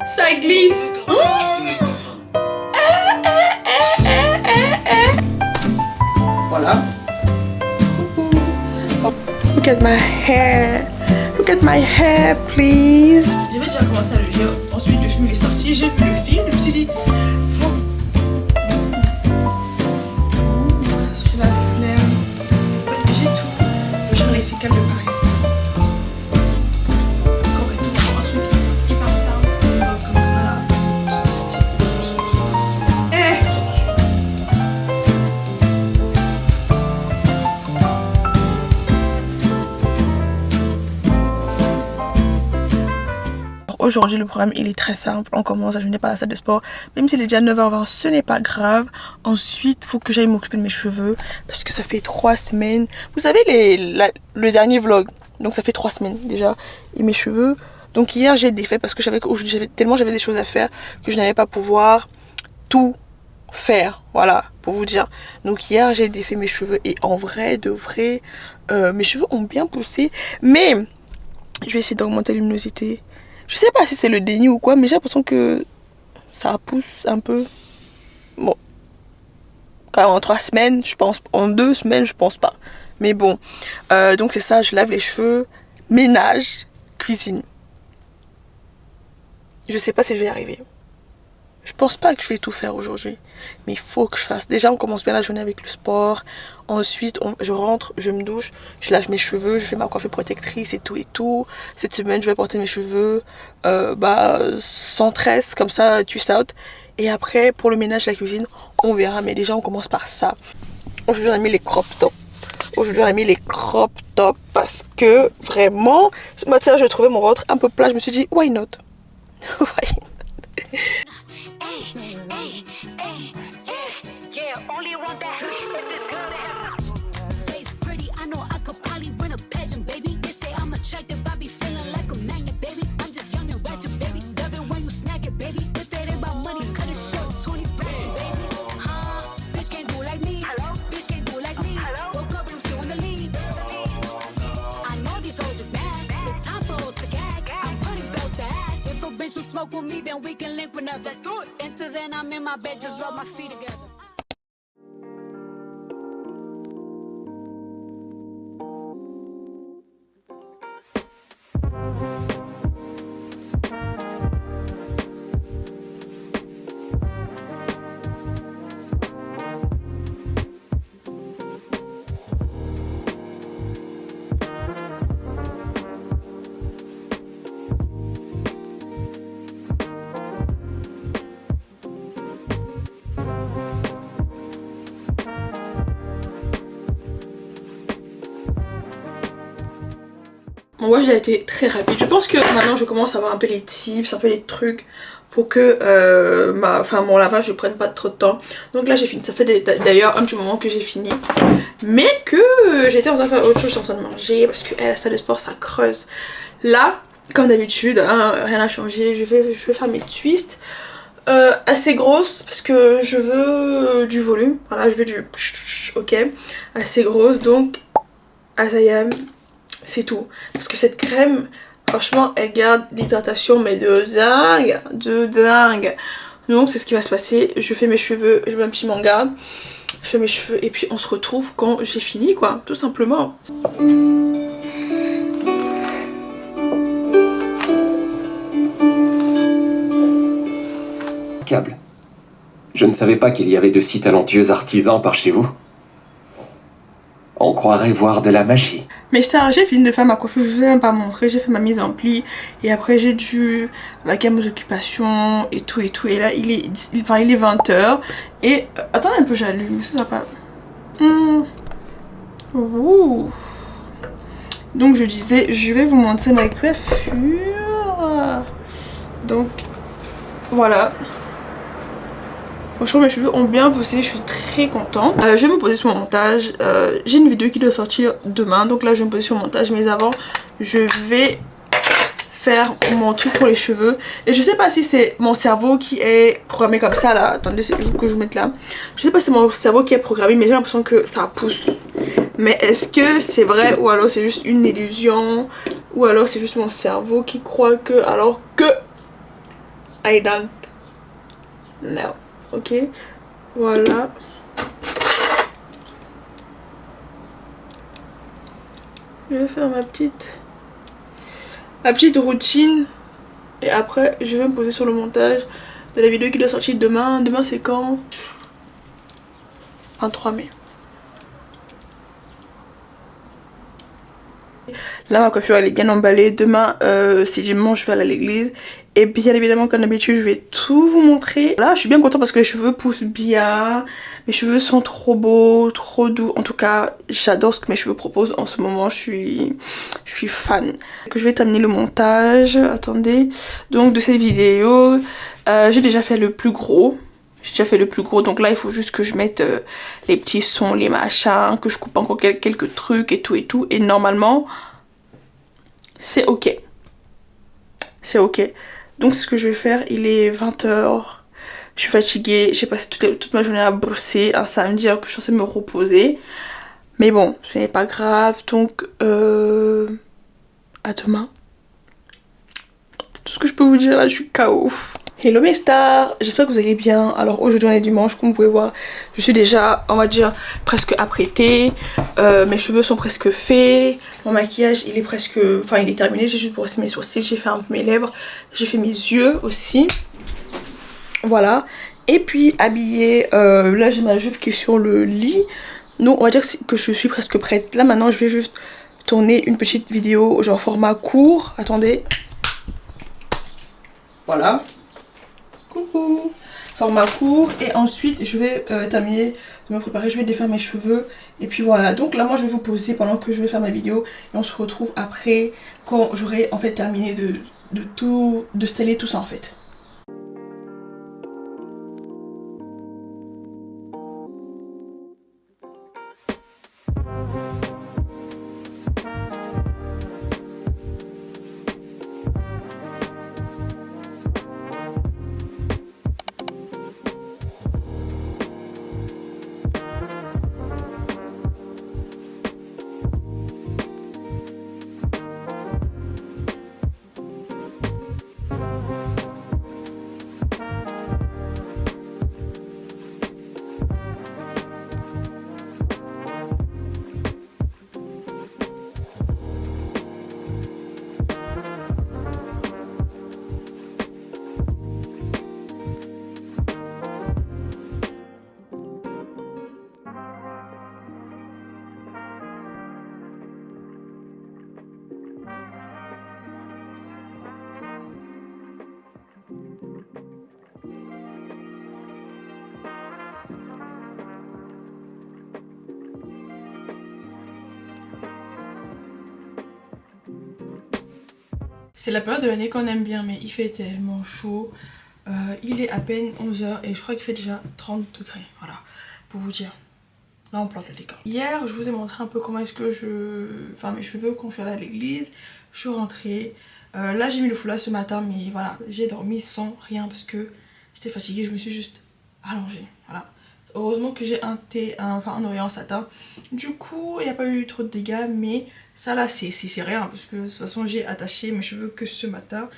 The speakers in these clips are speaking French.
Ça glisse. Voilà. Look at my hair. Look at my hair, please. J'avais déjà commencé à le lire. Ensuite, le film est sorti. J'ai vu le film. Je me suis dit, faut... J'ai la flemme. En fait, j'ai tout. Le Charlie Secal de Paris. Encore et tout. Un truc hyper simple. Comme ça. Aujourd'hui le programme il est très simple, on commence à jeûner par la salle de sport, même s'il est déjà 9h20 ce n'est pas grave. Ensuite il faut que j'aille m'occuper de mes cheveux parce que ça fait 3 semaines, vous savez le dernier vlog, donc ça fait 3 semaines déjà, et mes cheveux, donc hier j'ai défait parce que j'avais des choses à faire que je n'allais pas pouvoir tout faire, voilà, pour vous dire. Donc hier j'ai défait mes cheveux et en vrai de vrai mes cheveux ont bien poussé, mais je vais essayer d'augmenter la luminosité. Je sais pas si c'est le déni ou quoi, mais j'ai l'impression que ça pousse un peu. Bon, quand même en 3 semaines, je pense. En 2 semaines, je pense pas. Mais bon, donc c'est ça, je lave les cheveux, ménage, cuisine. Je sais pas si je vais y arriver. Je pense pas que je vais tout faire aujourd'hui, mais il faut que je fasse. Déjà, on commence bien la journée avec le sport. Ensuite, je rentre, je me douche, je lave mes cheveux, je fais ma coiffure protectrice et tout et tout. Cette semaine, je vais porter mes cheveux sans tresse, comme ça, twist out. Et après, pour le ménage, la cuisine, on verra. Mais déjà, on commence par ça. Aujourd'hui, on a mis les crop tops. Aujourd'hui, on a mis les crop tops parce que vraiment, ce matin, je trouvais mon ventre un peu plat. Je me suis dit, why not? Why not? Smoke with me, then we can link whenever. Until then, I'm in my bed, just rub my feet together. Mon wash il a été très rapide. Je pense que maintenant je commence à avoir un peu les tips, un peu les trucs pour que mon lavage ne prenne pas trop de temps. Donc là j'ai fini, ça fait d'ailleurs un petit moment que j'ai fini. Mais que j'étais en train de faire autre chose, j'étais en train de manger parce que la salle de sport ça creuse. Là, comme d'habitude, hein, rien n'a changé, je vais faire mes twists. Assez grosses parce que je veux du volume, voilà, je veux du ok, assez grosse, donc Asayam, c'est tout. Parce que cette crème, franchement, elle garde l'hydratation, mais de dingue, de dingue. Donc c'est ce qui va se passer, je fais mes cheveux, je mets un petit manga, je fais mes cheveux et puis on se retrouve quand j'ai fini quoi, tout simplement. Câble. Je ne savais pas qu'il y avait de si talentueux artisans par chez vous. On croirait voir de la magie. Mais j'ai fini de faire ma coiffure, je vous ai même pas montré, j'ai fait ma mise en pli et après j'ai dû vaquer à mes occupations et tout et là il est 20h et attendez un peu, j'allume, ça va pas. Ouh. Donc je disais, je vais vous montrer ma coiffure. Donc voilà. Franchement mes cheveux ont bien poussé, je suis très contente. Je vais me poser sur mon montage, j'ai une vidéo qui doit sortir demain, donc là je vais me poser sur mon montage, mais avant je vais faire mon truc pour les cheveux. Et je sais pas si c'est mon cerveau qui est programmé comme ça là, attendez que je vous mette là. Je sais pas si c'est mon cerveau qui est programmé, mais j'ai l'impression que ça pousse. Mais est-ce que c'est vrai ou alors c'est juste une illusion, ou alors c'est juste mon cerveau qui croit que, alors que I don't know. Ok, voilà. Je vais faire ma petite routine. Et après, je vais me poser sur le montage de la vidéo qui doit sortir demain. Demain, c'est quand? 23 mai. Là, ma coiffure, elle est bien emballée. Demain, c'est dimanche, je vais aller à l'église. Et bien évidemment, comme d'habitude, je vais tout vous montrer. Là, je suis bien contente parce que les cheveux poussent bien. Mes cheveux sont trop beaux, trop doux. En tout cas, j'adore ce que mes cheveux proposent en ce moment. Je suis fan. Que je vais terminer le montage. Attendez. Donc, de cette vidéo, j'ai déjà fait le plus gros. Donc là, il faut juste que je mette les petits sons, les machins, que je coupe encore quelques trucs et tout et tout. Et normalement, c'est ok. C'est ok. Donc, ce que je vais faire, il est 20h. Je suis fatiguée. J'ai passé toute ma journée à bosser un samedi alors que je suis censée me reposer. Mais bon, ce n'est pas grave. Donc, à demain. C'est tout ce que je peux vous dire là. Je suis KO. Hello mes stars, j'espère que vous allez bien. Alors aujourd'hui on est dimanche, comme vous pouvez voir, je suis déjà, on va dire, presque apprêtée. Mes cheveux sont presque faits. Mon maquillage il est presque, enfin il est terminé. J'ai juste brossé mes sourcils, j'ai fait un peu mes lèvres, j'ai fait mes yeux aussi. Voilà. Et puis habillée, là j'ai ma jupe qui est sur le lit. Donc on va dire que je suis presque prête. Là maintenant je vais juste tourner une petite vidéo genre format court. Attendez. Voilà. Coucou. Format court. Et ensuite je vais terminer de me préparer. Je vais défaire mes cheveux. Et puis voilà. Donc là moi je vais vous poser pendant que je vais faire ma vidéo. Et on se retrouve après quand j'aurai en fait terminé de styler tout ça en fait. C'est la période de l'année qu'on aime bien, mais il fait tellement chaud. Il est à peine 11h et je crois qu'il fait déjà 30 degrés. Voilà, pour vous dire. Là, on plante le décor. Hier, je vous ai montré un peu comment est-ce que enfin, mes cheveux quand je suis allée à l'église. Je suis rentrée. Là, j'ai mis le foulard ce matin, mais voilà, j'ai dormi sans rien parce que j'étais fatiguée. Je me suis juste allongée. Voilà. Heureusement que j'ai un oreiller en satin. Du coup, il n'y a pas eu trop de dégâts, mais ça là, c'est rien parce que de toute façon, j'ai attaché mes cheveux que ce matin.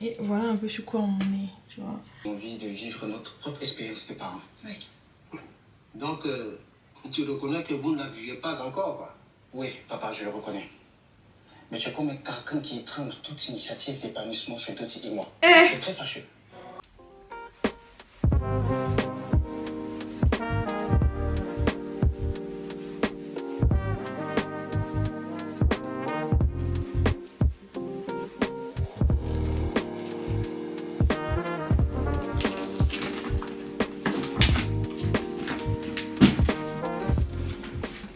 Et voilà un peu sur quoi on est, tu vois. On a envie de vivre notre propre expérience de parents. Oui. Donc, tu reconnais que vous ne la vivez pas encore, quoi? Oui, papa, je le reconnais. Mais tu es comme quelqu'un qui étreint toute initiative d'épanouissement chez Doti et moi. C'est très fâcheux.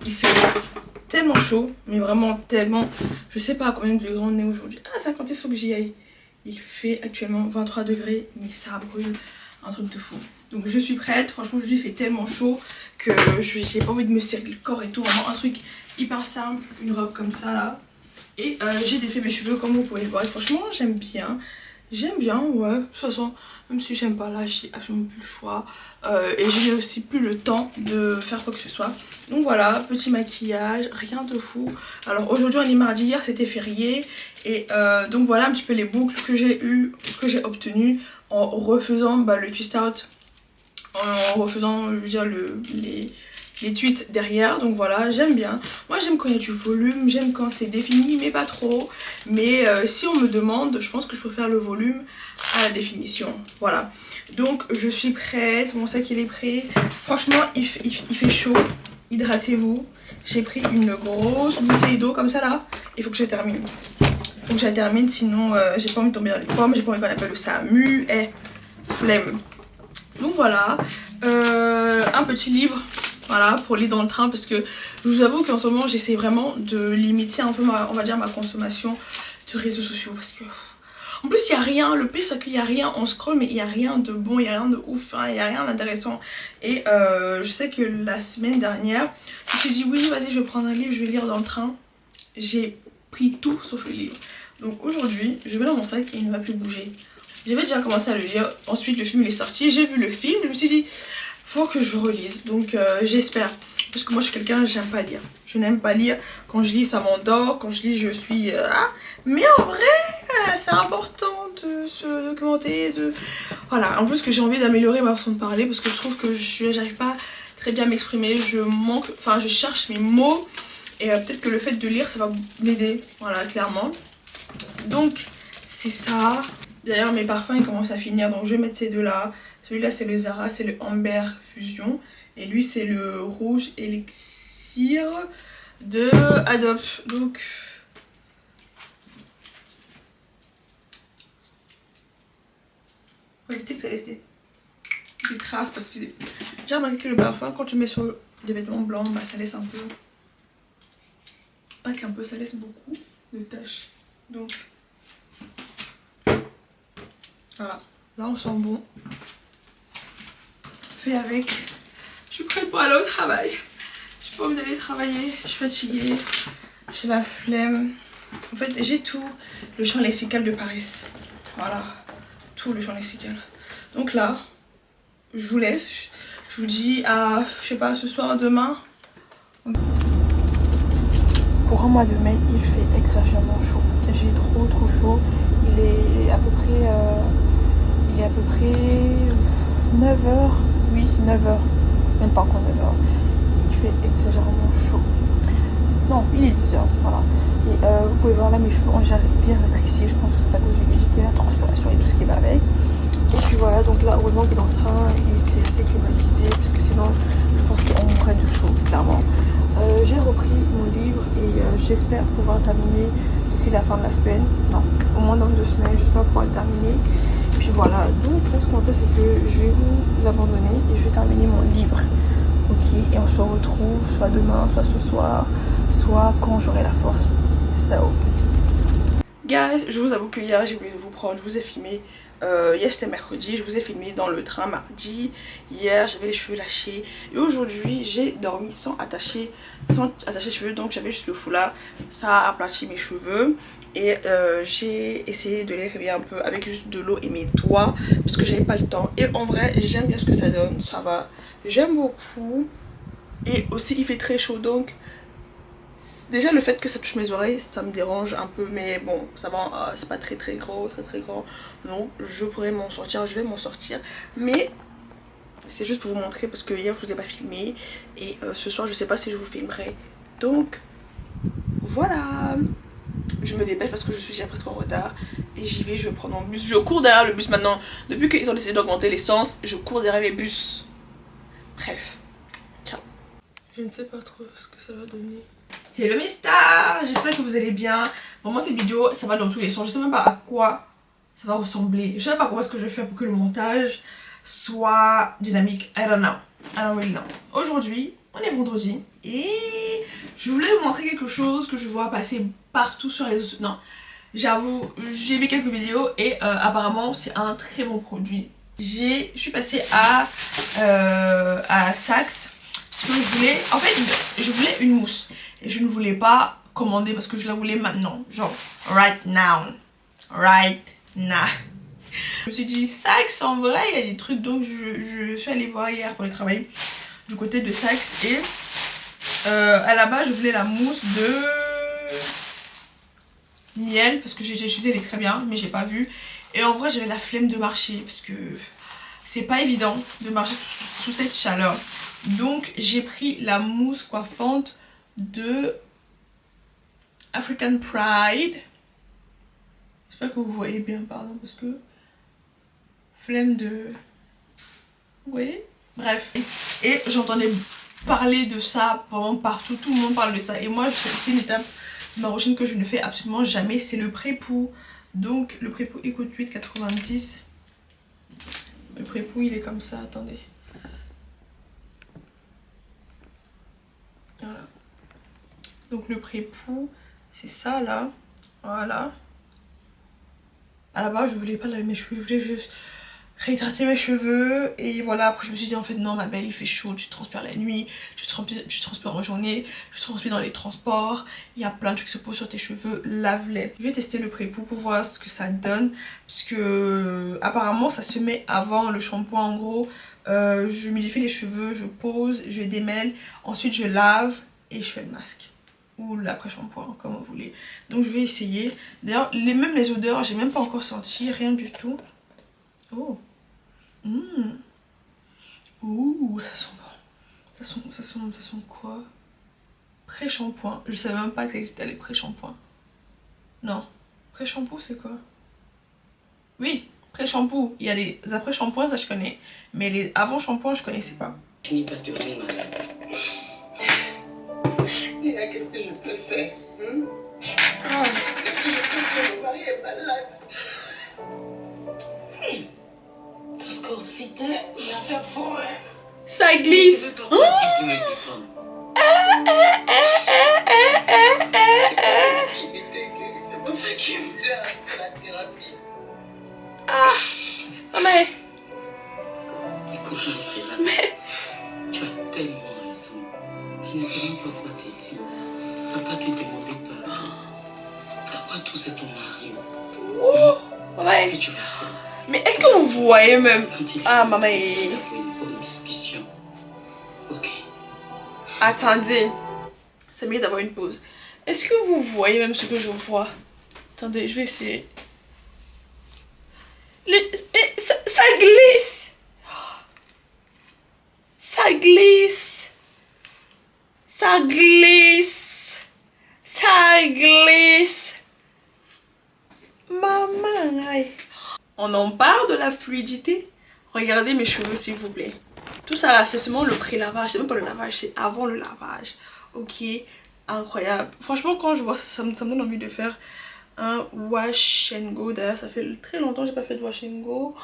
Il fait tellement chaud, mais vraiment tellement. Je sais pas à combien de degrés on est aujourd'hui. Ah, 50, il faut que j'y aille. Il fait actuellement 23 degrés, mais ça brûle. Un truc de fou. Donc je suis prête. Franchement, aujourd'hui il fait tellement chaud que j'ai pas envie de me serrer le corps et tout. Vraiment un truc hyper simple. Une robe comme ça là. Et j'ai défait mes cheveux comme vous pouvez le voir. Et franchement, j'aime bien. J'aime bien, ouais. De toute façon, même si j'aime pas là, j'ai absolument plus le choix. Et j'ai aussi plus le temps de faire quoi que ce soit. Donc voilà, petit maquillage, rien de fou. Alors aujourd'hui on est mardi, hier c'était férié. Et donc voilà un petit peu les boucles que j'ai obtenues en refaisant le twist out. En refaisant, je veux dire, les twists derrière. Donc voilà, j'aime bien. Moi j'aime quand il y a du volume, j'aime quand c'est défini mais pas trop. Mais si on me demande, je pense que je préfère le volume à la définition. Voilà, donc je suis prête, mon sac il est prêt. Franchement il fait chaud, hydratez-vous. J'ai pris une grosse bouteille d'eau comme ça là. Il faut que je termine. Donc je la termine, sinon j'ai pas envie de tomber dans les pommes. J'ai pas envie qu'on appelle ça muet, flemme. Donc voilà, un petit livre. Voilà, pour lire dans le train, parce que je vous avoue qu'en ce moment j'essaie vraiment de limiter un peu on va dire ma consommation de réseaux sociaux, parce que en plus il n'y a rien, le pire c'est qu'il n'y a rien, on scrolle mais il n'y a rien de bon, il n'y a rien de ouf, hein, il n'y a rien d'intéressant. Et je sais que la semaine dernière je me suis dit oui vas-y je vais prendre un livre, je vais lire dans le train. J'ai pris tout sauf le livre. Donc aujourd'hui je mets dans mon sac et il ne va plus bouger. J'avais déjà commencé à le lire, ensuite le film il est sorti, j'ai vu le film, je me suis dit faut que je relise, donc j'espère, parce que moi je suis quelqu'un, j'aime pas lire, je n'aime pas lire, quand je lis ça m'endort, quand je lis je suis mais en vrai c'est important de se documenter, voilà, en plus que j'ai envie d'améliorer ma façon de parler, parce que je trouve que j'arrive pas très bien à m'exprimer, je cherche mes mots, et peut-être que le fait de lire ça va m'aider, voilà, clairement. Donc c'est ça. D'ailleurs mes parfums ils commencent à finir, donc je vais mettre ces deux là. Celui-là c'est le Zara, c'est le Amber Fusion. Et lui c'est le rouge élixir de Adopt. Donc faut éviter que ça laisse des traces, parce que j'ai remarqué que le parfum quand tu mets sur des vêtements blancs, bah ça laisse un peu, pas qu'un peu, ça laisse beaucoup de taches. Donc voilà, là on sent bon. Fait avec. Je suis prête pour aller au travail. J'ai pas envie d'aller travailler, je suis fatiguée, j'ai la flemme. En fait j'ai tout le champ lexical de Paris. Voilà, tout le champ lexical. Donc là, je vous laisse. Je vous dis à, je sais pas, ce soir, demain. Pour un mois de mai, il fait exagérément chaud. J'ai trop chaud. Il est à peu près 9h. Oui, 9h. Même pas encore 9h. Il fait exagérément chaud. Non, il est 10h. Voilà. Et vous pouvez voir là, mes cheveux ont déjà bien rétréci. Je pense que c'est à cause de l'humidité, la transpiration et tout ce qui va avec. Et puis voilà, donc là, heureusement que dans le train, il s'est assez climatisé. Parce que sinon, je pense qu'on mourrait de chaud, clairement. J'ai repris mon livre et j'espère pouvoir terminer d'ici la fin de la semaine. Non, au moins dans 2 semaines, j'espère pouvoir le terminer. Puis voilà, donc là ce qu'on fait c'est que je vais vous abandonner et je vais terminer mon livre. Ok, et on se retrouve soit demain, soit ce soir, soit quand j'aurai la force. So guys, je vous avoue que hier j'ai oublié de vous prendre, je vous ai filmé. Hier c'était mercredi, je vous ai filmé dans le train mardi. Hier j'avais les cheveux lâchés. Et aujourd'hui j'ai dormi sans attacher les cheveux. Donc j'avais juste le foulard. Ça a aplati mes cheveux. Et j'ai essayé de les réveiller un peu avec juste de l'eau et mes doigts. Parce que j'avais pas le temps. Et en vrai j'aime bien ce que ça donne. Ça va. J'aime beaucoup. Et aussi il fait très chaud, donc déjà le fait que ça touche mes oreilles ça me dérange un peu, mais bon ça va, c'est pas très gros, très grand, donc je pourrais m'en sortir, je vais m'en sortir, mais c'est juste pour vous montrer parce que hier je vous ai pas filmé et ce soir je sais pas si je vous filmerai, donc voilà, je me dépêche parce que je suis déjà presque en retard et j'y vais, je vais prendre mon bus, je cours derrière le bus maintenant, depuis qu'ils ont décidé d'augmenter l'essence, je cours derrière les bus, bref, ciao. Je ne sais pas trop ce que ça va donner. Hello mes stars, j'espère que vous allez bien. Vraiment cette vidéo ça va dans tous les sens, je sais même pas à quoi ça va ressembler. Je sais pas comment est-ce que je vais faire pour que le montage soit dynamique. I don't really know. Aujourd'hui on est vendredi et je voulais vous montrer quelque chose que je vois passer partout sur les réseaux sociaux. Non, j'avoue, j'ai vu quelques vidéos et apparemment c'est un très bon produit. Je suis passée à Saks parce que je voulais une mousse et je ne voulais pas commander parce que je la voulais maintenant, genre right now. Je me suis dit Saks, en vrai il y a des trucs, donc je suis allée voir hier pour le travail du côté de Saks et à la base je voulais la mousse de miel parce que j'ai utilisé, elle est très bien mais j'ai pas vu, et en vrai j'avais la flemme de marcher parce que c'est pas évident de marcher sous cette chaleur, donc j'ai pris la mousse coiffante de African Pride. J'espère que vous voyez bien, pardon, parce que flemme de... Oui, bref. Et j'entendais parler de ça vraiment partout, tout le monde parle de ça. Et moi, c'est une étape de ma routine que je ne fais absolument jamais, c'est le pré-pou. Donc le pré-pou, écoute, 8,90. Le pré-pou, il est comme ça, attendez. Voilà. Donc le pré-pou, c'est ça là, voilà. À la base je voulais pas laver mes cheveux, je voulais juste réhydrater mes cheveux. Et voilà, après je me suis dit en fait non ma belle, il fait chaud, tu transpires la nuit, tu transpires en journée, tu transpires dans les transports, il y a plein de trucs qui se posent sur tes cheveux, lave-les. Je vais tester le pré-pou pour voir ce que ça donne, parce que apparemment ça se met avant le shampoing. En gros je humidifie les cheveux, je pose, je démêle, ensuite je lave et je fais le masque ou l'après-shampoing comme vous voulez. Donc je vais essayer. D'ailleurs même les odeurs j'ai même pas encore senti, rien du tout. Oh ouh, ça sent bon. Ça sent quoi? Pré-shampoing. Je savais même pas que ça existait les pré-shampoings. Non, pré-shampoo c'est quoi? Oui, pré-shampoo. Il y a les après-shampoings, ça je connais, mais les avant-shampoings je connaissais pas. Finis pas de rire, madame. Léa, qu'est-ce que je peux faire? Qu'est-ce que je peux faire? Mon mari est malade. Parce qu'on citait, il a fait fort, hein? Ça glisse. C'est pour ça qu'il voulait arrêter la thérapie. Mais... Écoute-moi, Sarah. Tu as tellement raison. Je ne sais même pas quoi te dire. Papa te demandait pardon. Pourquoi tout c'est ton mari? Ouais. Qu'est-ce que tu vas faire? Mais est-ce que vous voyez même... Ah maman est... une bonne discussion. Ok. Attendez. C'est mieux d'avoir une pause. Est-ce que vous voyez même ce que je vois? Attendez, je vais essayer. Ça glisse. Ça glisse. Ça glisse. Ça glisse. Maman, aïe. On en parle de la fluidité. Regardez mes cheveux s'il vous plaît. Tout ça là c'est seulement le pré-lavage. C'est même pas le lavage, c'est avant le lavage. Ok, incroyable. Franchement quand je vois ça, ça me donne envie de faire un wash and go. D'ailleurs ça fait très longtemps que j'ai pas fait de wash and go.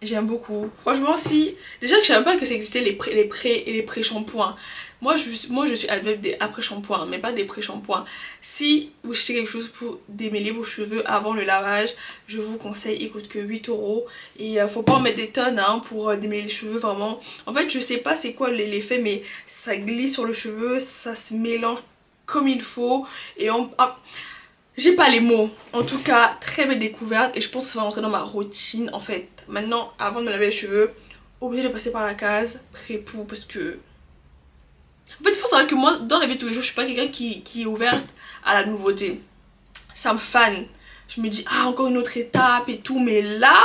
J'aime beaucoup. Franchement si... Déjà que je savais pas que ça existait les pré et les pré-shampoings. Moi je suis adepte des après-shampoings, mais pas des pré-shampoings. Si vous cherchez quelque chose pour démêler vos cheveux avant le lavage, je vous conseille, il coûte que 8 €. Et faut pas en mettre des tonnes hein, pour démêler les cheveux vraiment. En fait je sais pas c'est quoi l'effet, mais ça glisse sur le cheveu, ça se mélange comme il faut. Et on... j'ai pas les mots. En tout cas, très belle découverte et je pense que ça va rentrer dans ma routine en fait. Maintenant, avant de me laver les cheveux, obligé de passer par la case pré-pou parce que... En fait, il faut savoir que moi, dans la vie de tous les jours, je suis pas quelqu'un qui est ouverte à la nouveauté. Ça me fane. Je me dis, ah, encore une autre étape et tout. Mais là,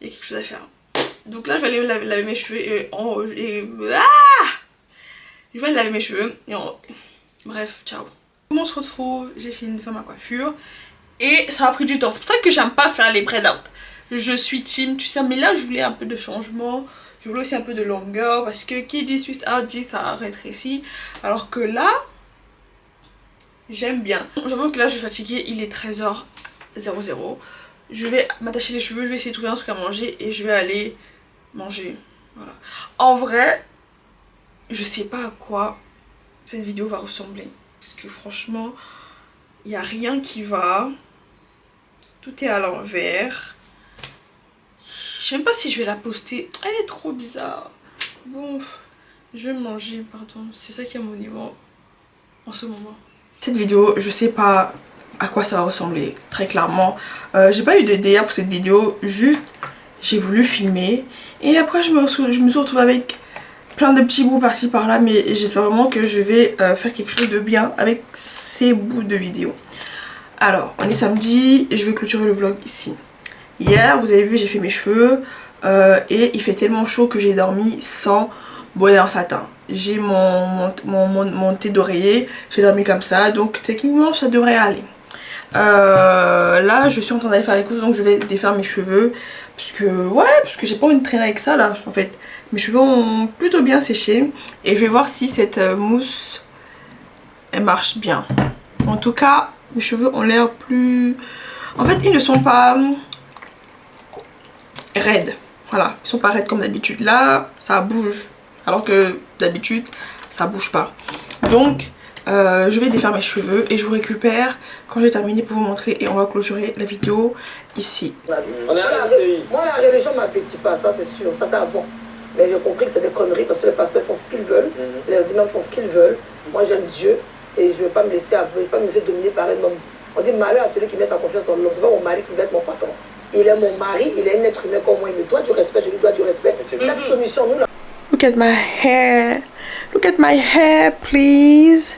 il y a quelque chose à faire. Donc là, je vais aller laver mes cheveux et... je vais aller laver mes cheveux et bref, ciao. Comment on se retrouve? J'ai fini de faire ma coiffure et ça m'a pris du temps. C'est pour ça que j'aime pas faire les braid out. Je suis team, tu sais, mais là je voulais un peu de changement. Je voulais aussi un peu de longueur parce que qui dit Swiss out dit ça rétrécit. Alors que là, j'aime bien. J'avoue que là je suis fatiguée, il est 13h00. Je vais m'attacher les cheveux, je vais essayer de trouver un truc à manger et je vais aller manger. Voilà. En vrai, je sais pas à quoi cette vidéo va ressembler. Parce que franchement, il n'y a rien qui va. Tout est à l'envers. Je sais même pas si je vais la poster. Elle est trop bizarre. Bon, je vais manger, pardon. C'est ça qui est mon niveau en ce moment. Cette vidéo, je sais pas à quoi ça va ressembler, très clairement. J'ai pas eu d'idée pour cette vidéo, juste j'ai voulu filmer. Et après je me suis retrouvée avec plein de petits bouts par-ci par-là, mais j'espère vraiment que je vais faire quelque chose de bien avec ces bouts de vidéo. Alors, on est samedi et je vais clôturer le vlog ici. Hier, vous avez vu, j'ai fait mes cheveux et il fait tellement chaud que j'ai dormi sans bonnet en satin. J'ai mon thé d'oreiller, j'ai dormi comme ça, donc techniquement ça devrait aller. Là, je suis en train d'aller faire les courses, donc je vais défaire mes cheveux. Parce que j'ai pas envie de traîner avec ça là. En fait, mes cheveux ont plutôt bien séché. Et je vais voir si cette mousse, elle marche bien. En tout cas, mes cheveux ont l'air plus... En fait, ils ne sont pas raides. Voilà, ils sont pas raides comme d'habitude. Là, ça bouge. Alors que d'habitude, ça bouge pas. Donc, je vais défaire mes cheveux et je vous récupère quand j'ai terminé pour vous montrer. Et on va clôturer la vidéo ici. On est à la série. Moi, la religion m'appétit pas, ça c'est sûr. Ça c'est avant. Mais j'ai compris que c'est des conneries parce que les pasteurs font ce qu'ils veulent. Les imams font ce qu'ils veulent. Moi, j'aime Dieu et je ne vais pas me laisser dominer par un homme. On dit malheur à celui qui met sa confiance en l'homme. C'est pas mon mari qui va être mon patron. Il est mon mari, il est un être humain comme moi. Il me doit du respect, je lui dois du respect. Cette soumission, nous là. Look at my hair. Look at my hair, please.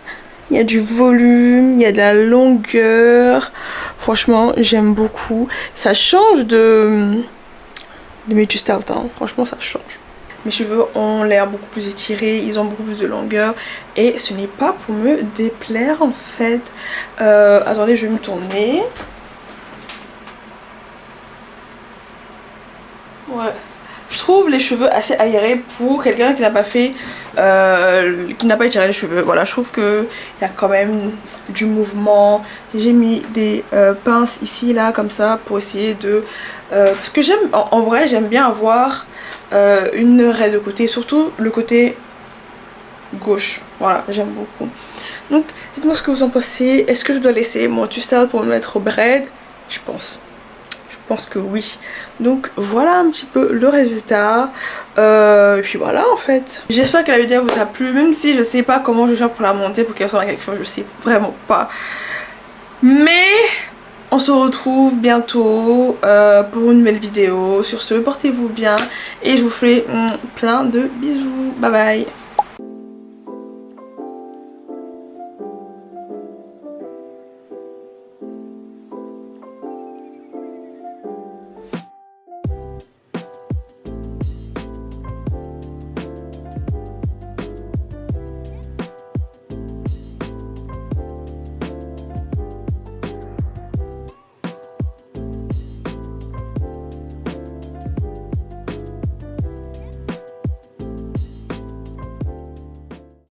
Il y a du volume, il y a de la longueur. Franchement, j'aime beaucoup. Ça change de mes Just Out, hein. Franchement, ça change. Mes cheveux ont l'air beaucoup plus étirés, ils ont beaucoup plus de longueur. Et ce n'est pas pour me déplaire en fait. Attendez, je vais me tourner. Ouais. Je trouve les cheveux assez aérés pour quelqu'un qui n'a pas fait, qui n'a pas étiré les cheveux. Voilà, je trouve qu'il y a quand même du mouvement. J'ai mis des pinces ici, là, comme ça, pour essayer de... parce que j'aime, en vrai, j'aime bien avoir une raie de côté, surtout le côté gauche. Voilà, j'aime beaucoup. Donc, dites-moi ce que vous en pensez. Est-ce que je dois laisser mon twist-out pour me mettre au braid? Je pense que oui. Donc voilà un petit peu le résultat. Et puis voilà en fait. J'espère que la vidéo vous a plu. Même si je sais pas comment je vais faire pour la monter pour qu'elle ressemble à quelque chose. Je sais vraiment pas. Mais on se retrouve bientôt pour une nouvelle vidéo. Sur ce, portez-vous bien. Et je vous fais plein de bisous. Bye bye.